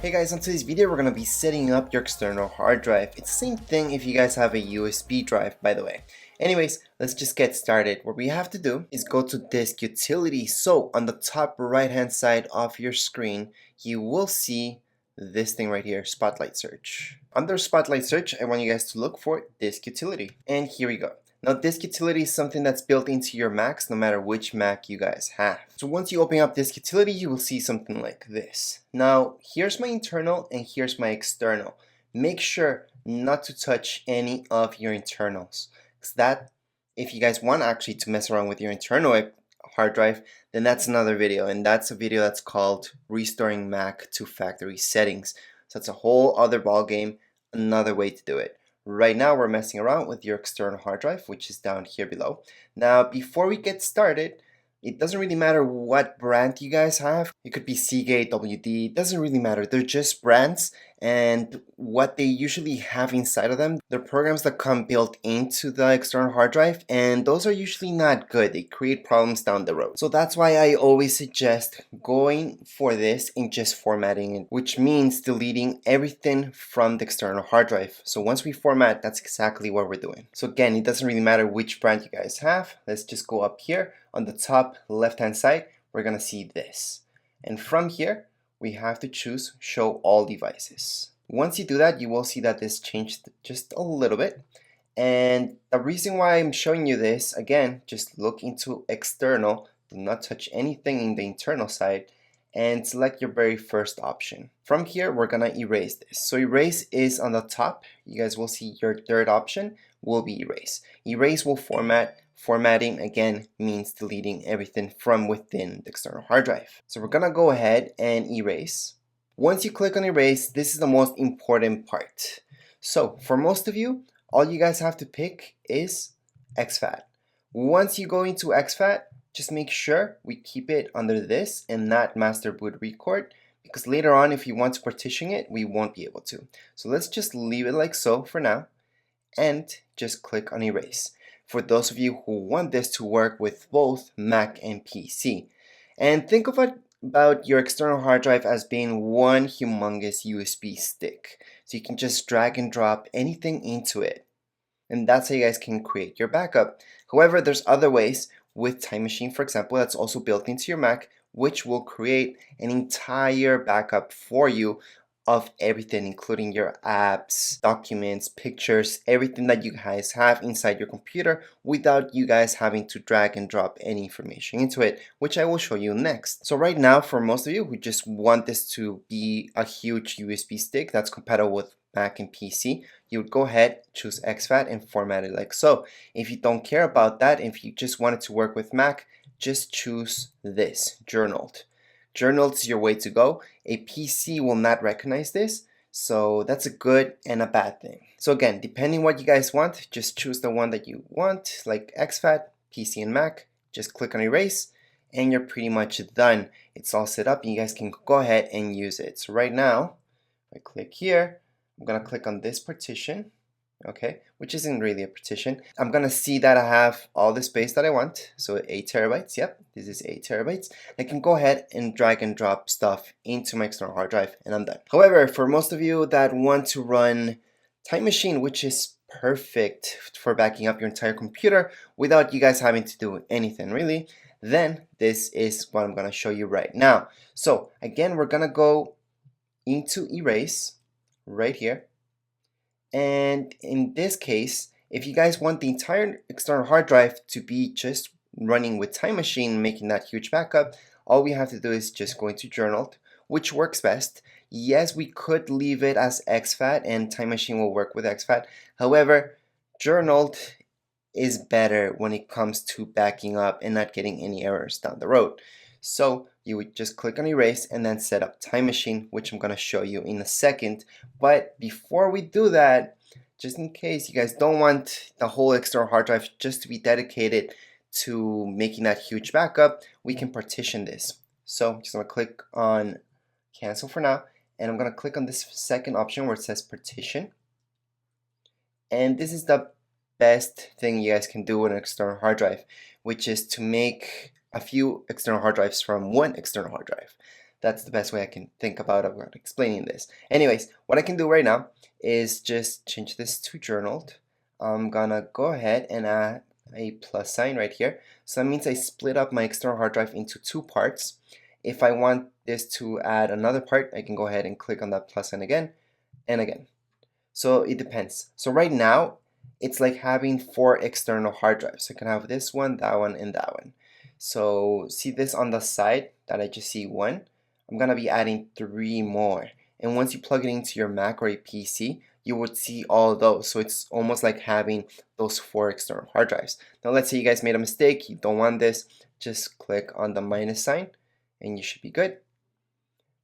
Hey guys, on today's video we're going to be setting up your external hard drive. It's the same thing if you guys have a USB drive, by the way. Anyways, let's just get started. What we have to do is go to Disk Utility. So on the top right hand side of your screen, you will see this thing right here, Spotlight Search. Under Spotlight Search, I want you guys to look for Disk Utility. And here we go. Now, Disk Utility is something that's built into your Macs, no matter which Mac you guys have. So once you open up Disk Utility, you will see something like this. Now, here's my internal and here's my external. Make sure not to touch any of your internals, because that, if you guys want actually to mess around with your internal hard drive, then that's another video, and that's a video that's called Restoring Mac to Factory Settings. So it's a whole other ball game, another way to do it. Right now we're messing around with your external hard drive, which is down here below. Now before we get started, it doesn't really matter what brand you guys have. It could be Seagate, WD, it doesn't really matter. They're just brands, and what they usually have inside of them, they're programs that come built into the external hard drive, and those are usually not good. They create problems down the road. So that's why I always suggest going for this and just formatting it, which means deleting everything from the external hard drive. So once we format, that's exactly what we're doing. So again, it doesn't really matter which brand you guys have. Let's just go up here. On the top left hand side, we're gonna see this. And from here, we have to choose Show All Devices. Once you do that, you will see that this changed just a little bit. And the reason why I'm showing you this, again, just look into External, do not touch anything in the internal side, and select your very first option. From here, we're gonna erase this. So erase is on the top. You guys will see your third option will be erase. Erase will format. Formatting again means deleting everything from within the external hard drive. So we're gonna go ahead and erase. Once you click on erase, this is the most important part. So for most of you, all you guys have to pick is exFAT. Once you go into exFAT, just make sure we keep it under this and not master boot record, because later on if you want to partition it, we won't be able to. So let's just leave it like so for now and just click on erase. For those of you who want this to work with both Mac and PC. And think of it about your external hard drive as being one humongous USB stick. So you can just drag and drop anything into it. And that's how you guys can create your backup. However, there's other ways with Time Machine, for example, that's also built into your Mac, which will create an entire backup for you of everything, including your apps, documents, pictures, everything that you guys have inside your computer without you guys having to drag and drop any information into it, which I will show you next. So right now, for most of you who just want this to be a huge USB stick that's compatible with Mac and PC, you would go ahead, choose exFAT and format it like so. If you don't care about that, if you just want it to work with Mac, just choose this, Journaled. Journaled is your way to go. A PC will not recognize this, so that's a good and a bad thing. So again, depending what you guys want, just choose the one that you want, like exFAT, PC and Mac. Just click on erase, and you're pretty much done. It's all set up, and you guys can go ahead and use it. So right now, I click here, I'm gonna click on this partition, okay, which isn't really a partition. I'm gonna see that I have all the space that I want, so 8 terabytes. Yep, this is 8 terabytes. I can go ahead and drag and drop stuff into my external hard drive, and I'm done. However, for most of you that want to run Time Machine, which is perfect for backing up your entire computer without you guys having to do anything really, then this is what I'm gonna show you right now. So again, we're gonna go into erase right here. And in this case, if you guys want the entire external hard drive to be just running with Time Machine, making that huge backup, all we have to do is just go into Journaled, which works best. Yes, we could leave it as exFAT and Time Machine will work with exFAT. However, Journaled is better when it comes to backing up and not getting any errors down the road. So you would just click on erase and then set up Time Machine, which I'm going to show you in a second. But before we do that, just in case you guys don't want the whole external hard drive just to be dedicated to making that huge backup, we can partition this. So I'm just going to click on cancel for now, and I'm going to click on this second option where it says partition. And this is the best thing you guys can do with an external hard drive, which is to make a few external hard drives from one external hard drive. That's the best way I can think about explaining this. Anyways, what I can do right now is just change this to journaled. I'm gonna go ahead and add a plus sign right here. So that means I split up my external hard drive into two parts. If I want this to add another part, I can go ahead and click on that plus sign again and again. So it depends. So right now, it's like having four external hard drives. So I can have this one, and that one. So see this on the side that I just see one? I'm gonna be adding three more. And once you plug it into your Mac or a PC, you would see all those. So it's almost like having those four external hard drives. Now let's say you guys made a mistake, you don't want this, just click on the minus sign and you should be good.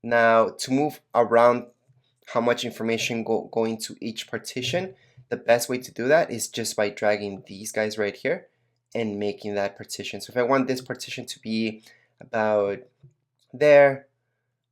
Now to move around how much information going to each partition, the best way to do that is just by dragging these guys right here and making that partition. So if I want this partition to be about there,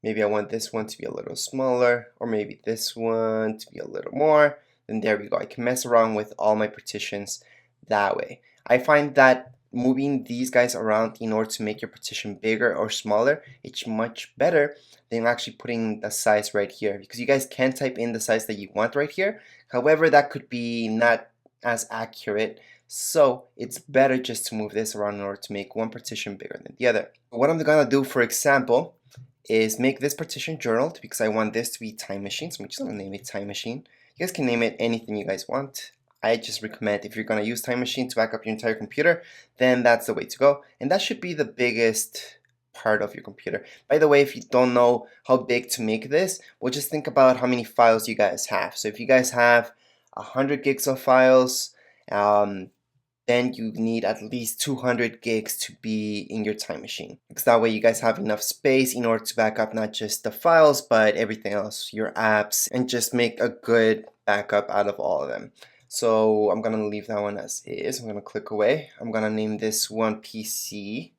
maybe I want this one to be a little smaller, or maybe this one to be a little more, then there we go. I can mess around with all my partitions that way. I find that moving these guys around in order to make your partition bigger or smaller, it's much better than actually putting the size right here, because you guys can type in the size that you want right here. However, that could be not as accurate, so it's better just to move this around in order to make one partition bigger than the other. What I'm gonna do, for example, is make this partition journaled, because I want this to be time machine. So I'm just gonna name it time machine. You guys can name it anything you guys want. I just recommend, if you're gonna use time machine to back up your entire computer, then that's the way to go. And that should be the biggest part of your computer. By the way, if you don't know how big to make this, well, just think about how many files you guys have. So if you guys have 100 gigs of files, then you need at least 200 gigs to be in your time machine, because that way you guys have enough space in order to back up not just the files but everything else, your apps, and just make a good backup out of all of them. So I'm gonna leave that one as is. I'm gonna click away. I'm gonna name this one PC,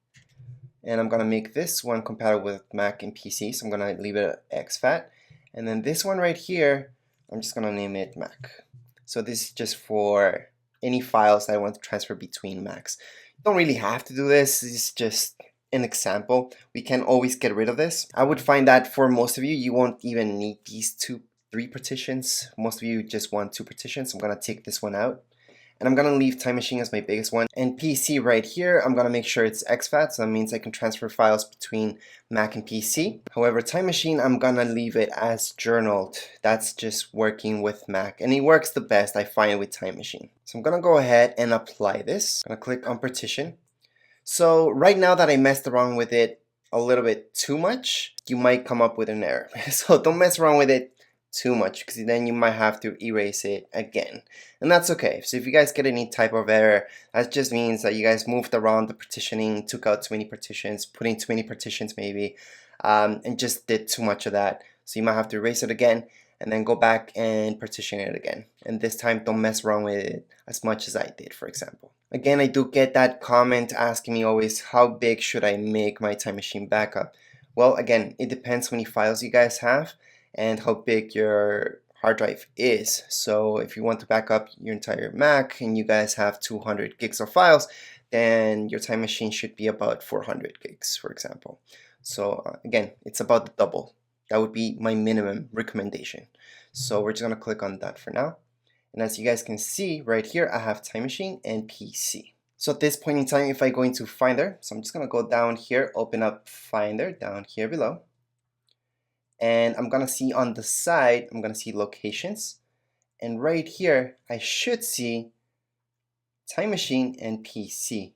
and I'm gonna make this one compatible with Mac and PC, so I'm gonna leave it at exFAT. And then this one right here, I'm just gonna name it Mac. So this is just for any files that I want to transfer between Macs. You don't really have to do this. It's just an example. We can always get rid of this. I would find that for most of you, you won't even need these three partitions. Most of you just want two partitions. I'm gonna take this one out, and I'm gonna leave time machine as my biggest one. And PC right here, I'm gonna make sure it's exFAT, so that means I can transfer files between Mac and PC. However, time machine, I'm gonna leave it as journaled. That's just working with Mac, and it works the best, I find, with time machine. So I'm gonna go ahead and apply this. I'm gonna click on partition. So right now that I messed around with it a little bit too much, you might come up with an error. So don't mess around with it too much, because then you might have to erase it again, and that's okay. So if you guys get any type of error, that just means that you guys moved around the partitioning, took out too many partitions, put in too many partitions maybe, and just did too much of that. So you might have to erase it again and then go back and partition it again, and this time don't mess around with it as much as I did, for example. Again, I do get that comment asking me always, how big should I make my time machine backup? Well, again, it depends how many files you guys have and how big your hard drive is. So if you want to back up your entire Mac and you guys have 200 gigs of files, then your time machine should be about 400 gigs, for example. So again, it's about the double. That would be my minimum recommendation. So we're just gonna click on that for now. And as you guys can see right here, I have time machine and PC. So at this point in time, if I go into Finder, so I'm just gonna go down here, open up Finder down here below. And I'm gonna see on the side, I'm gonna see locations, and right here I should see time machine and PC.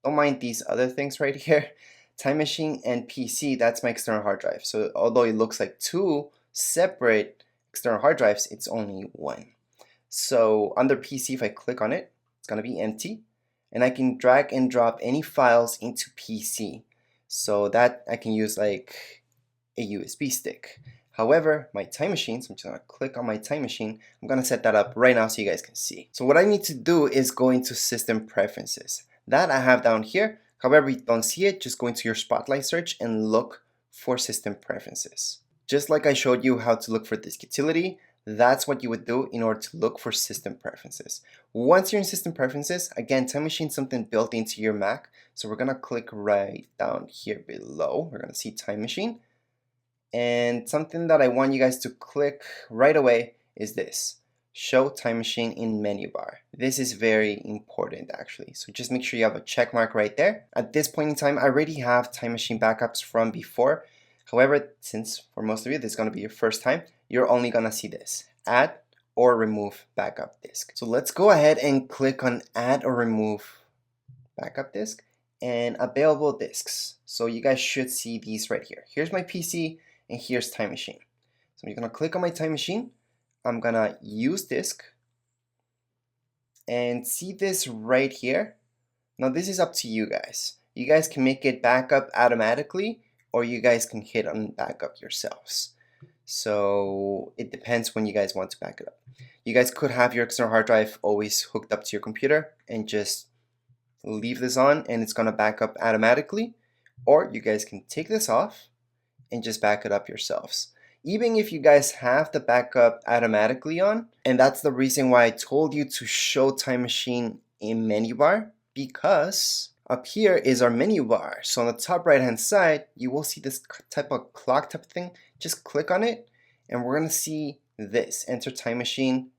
Don't mind these other things right here. Time machine and PC, that's my external hard drive. So although it looks like two separate external hard drives, it's only one. So under PC, if I click on it, it's gonna be empty, and I can drag and drop any files into PC. So that I can use like a USB stick. However, my time machine, so I'm just gonna click on my time machine, I'm gonna set that up right now so you guys can see. So what I need to do is go into system preferences. That I have down here. However, you don't see it, just go into your spotlight search and look for system preferences. Just like I showed you how to look for disk utility, that's what you would do in order to look for system preferences. Once you're in system preferences, again, time machine is something built into your Mac. So we're gonna click right down here below. We're gonna see time machine. And something that I want you guys to click right away is this. Show time machine in menu bar. This is very important actually. So just make sure you have a check mark right there. At this point in time, I already have time machine backups from before. However, since for most of you, this is gonna be your first time, you're only gonna see this, add or remove backup disk. So let's go ahead and click on add or remove backup disk and available disks. So you guys should see these right here. Here's my PC and here's time machine. So I'm gonna click on my time machine. I'm gonna use disk and see this right here. Now this is up to you guys. You guys can make it backup automatically or you guys can hit on backup yourselves. So it depends when you guys want to back it up. You guys could have your external hard drive always hooked up to your computer and just leave this on and it's gonna back up automatically, or you guys can take this off and just back it up yourselves. Even if you guys have the backup automatically on, and that's the reason why I told you to show time machine in menu bar, because up here is our menu bar. So on the top right hand side, you will see this type of clock type of thing. Just click on it and we're gonna see this, enter time machine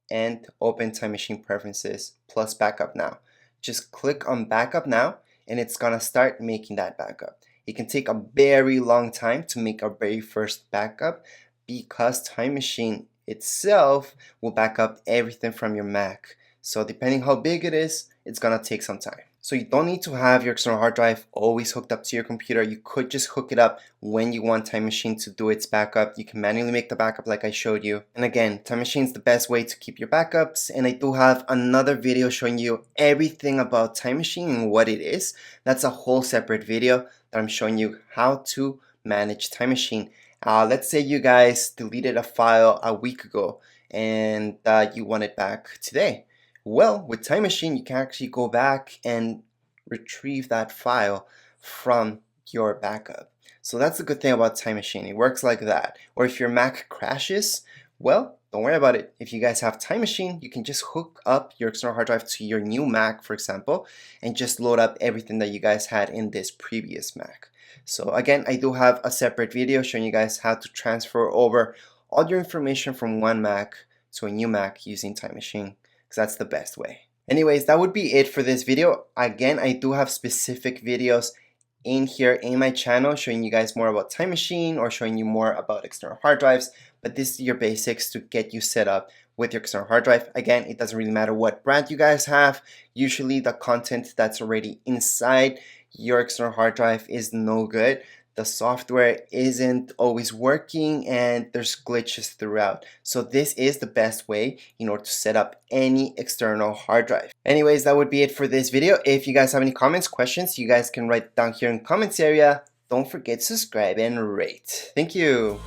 and open time machine preferences plus backup now. Just click on backup now and it's gonna start making that backup. It can take a very long time to make our very first backup because time machine itself will back up everything from your Mac. So depending how big it is, it's gonna take some time. So you don't need to have your external hard drive always hooked up to your computer. You could just hook it up when you want time machine to do its backup. You can manually make the backup like I showed you. And again, time machine is the best way to keep your backups. And I do have another video showing you everything about time machine and what it is. That's a whole separate video that I'm showing you how to manage time machine. Let's say you guys deleted a file a week ago and you want it back today. Well, with time machine, you can actually go back and retrieve that file from your backup. So that's the good thing about time machine. It works like that. Or if your Mac crashes, well, don't worry about it. If you guys have time machine, you can just hook up your external hard drive to your new Mac, for example, and just load up everything that you guys had in this previous Mac. So again, I do have a separate video showing you guys how to transfer over all your information from one Mac to a new Mac using time machine, because that's the best way. Anyways, that would be it for this video. Again, I do have specific videos in here in my channel showing you guys more about time machine or showing you more about external hard drives, but this is your basics to get you set up with your external hard drive. Again, it doesn't really matter what brand you guys have. Usually the content that's already inside your external hard drive is no good. The software isn't always working and there's glitches throughout. So this is the best way in order to set up any external hard drive. Anyways, that would be it for this video. If you guys have any comments, questions, you guys can write down here in the comments area. Don't forget to subscribe and rate. Thank you.